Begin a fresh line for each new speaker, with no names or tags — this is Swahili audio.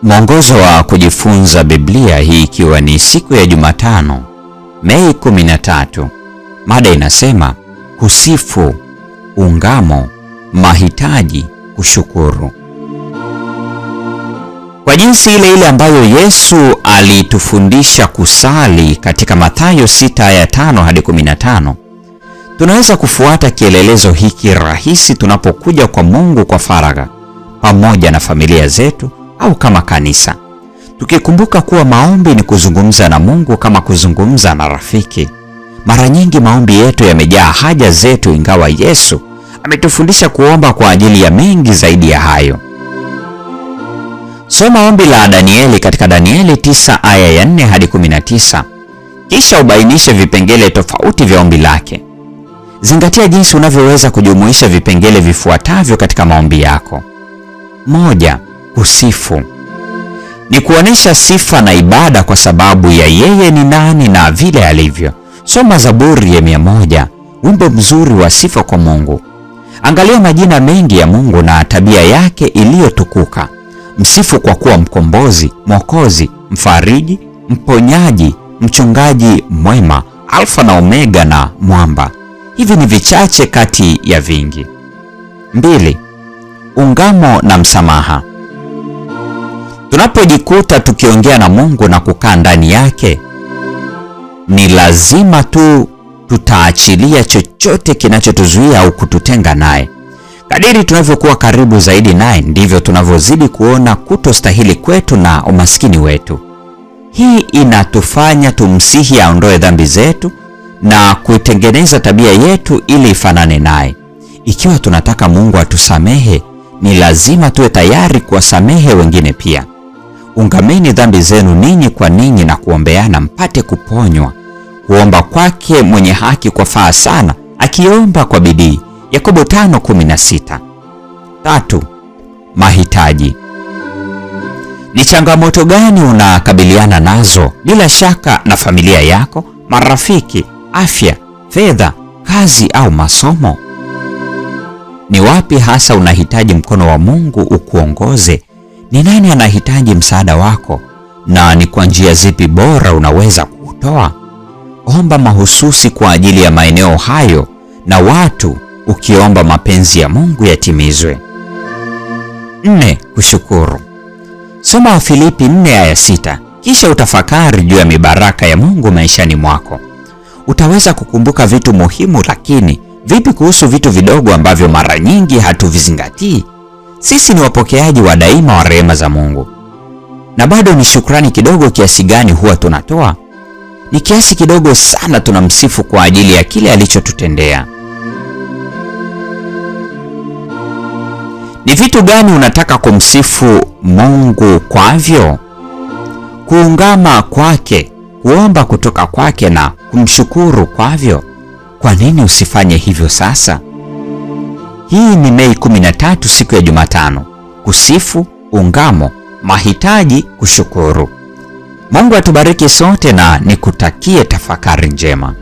Mwongozo wa kujifunza Biblia, hii ikiwa ni siku ya Jumatano, Mei 13. Mada inasema kusifu, ungamo, mahitaji, kushukuru. Kwa jinsi ile ile ambayo Yesu alitufundisha kusali katika Mathayo 6:5 hadi 15, tunaweza kufuata kielelezo hiki rahisi tunapokuja kwa Mungu kwa faragha, pamoja na familia zetu au kama kanisa, tukikumbuka kuwa maombi ni kuzungumza na Mungu kama kuzungumza na rafiki. Mara nyingi maombi yetu yamejaa haja zetu, ingawa Yesu ametufundisha kuomba kwa ajili ya mengi zaidi ya hayo. Soma ombi la Danieli katika Danieli 9 aya ya 4 hadi 19, kisha ubainishe vipengele tofauti vya ombi lake. Zingatia jinsi unavyoweza kujumuisha vipengele vifuatavyo katika maombi yako. 1. Kusifu ni kuonesha sifa na ibada kwa sababu ya yeye ni nani na vile alivyo. Soma Zaburi ya 100, wimbo mzuri wa sifa kwa Mungu. Angalia majina mengi ya Mungu na tabia yake iliyotukuka. Msifu kwa kuwa mkombozi, mwokozi, mfariji, mponyaji, mchungaji mwema, Alfa na Omega na mwamba. Hivi ni vichache kati ya vingi. 2. Ungamo na msamaha. Tunapojikuta tukiongea na Mungu na kukaa ndani yake, ni lazima tutaachilia chochote kinachotuzuia au kututenga naye. Kadiri tunavyokuwa karibu zaidi naye, ndivyo tunavyozidi kuona kutostahili kwetu na umaskini wetu. Hii inatufanya tumsihi aondoe dhambi zetu na kuitengeneza tabia yetu ili ifanane naye. Ikiwa tunataka Mungu atusamehe, ni lazima tuwe tayari kuwasamehe wengine pia. Ungameni dhambi zenu ninyi kwa ninyi na kuombeana mpate kuponywa. Kuomba kwake mwenye haki kwafaa sana, akiomba kwa bidii. Yakobo 5:16. 3. Mahitaji. Ni changamoto gani unakabiliana nazo? Bila shaka na familia yako, marafiki, afya, fedha, kazi au masomo. Ni wapi hasa unahitaji mkono wa Mungu ukuongoze? Ni nani anahitaji msaada wako, na ni kwa njia zipi bora unaweza kuutoa? Omba mahususi kwa ajili ya maeneo hayo na watu, ukiomba mapenzi ya Mungu yatimizwe. 4. Kushukuru. Soma Wafilipi 4 aya 6, kisha utafakari juu ya mibaraka ya Mungu maishani mwako. Utaweza kukumbuka vitu muhimu, lakini vipi kuhusu vitu vidogo ambavyo mara nyingi hatuvizingatii? Sisi ni wapokeaji wa daima wa rehema za Mungu. Na bado ni shukrani kidogo kiasi gani huwa tunatoa? Ni kiasi kidogo sana tunamsifu kwa ajili ya kile alichotutendea. Ni vitu gani unataka kumsifu Mungu kwavyo? Kuungama kwake, kuomba kutoka kwake na kumshukuru kwavyo. Kwa nini usifanye hivyo sasa? Hii ni Mei 13, siku ya Jumatano. Kusifu, ungamo, mahitaji, kushukuru. Mungu atubariki sote na nikutakie tafakari njema.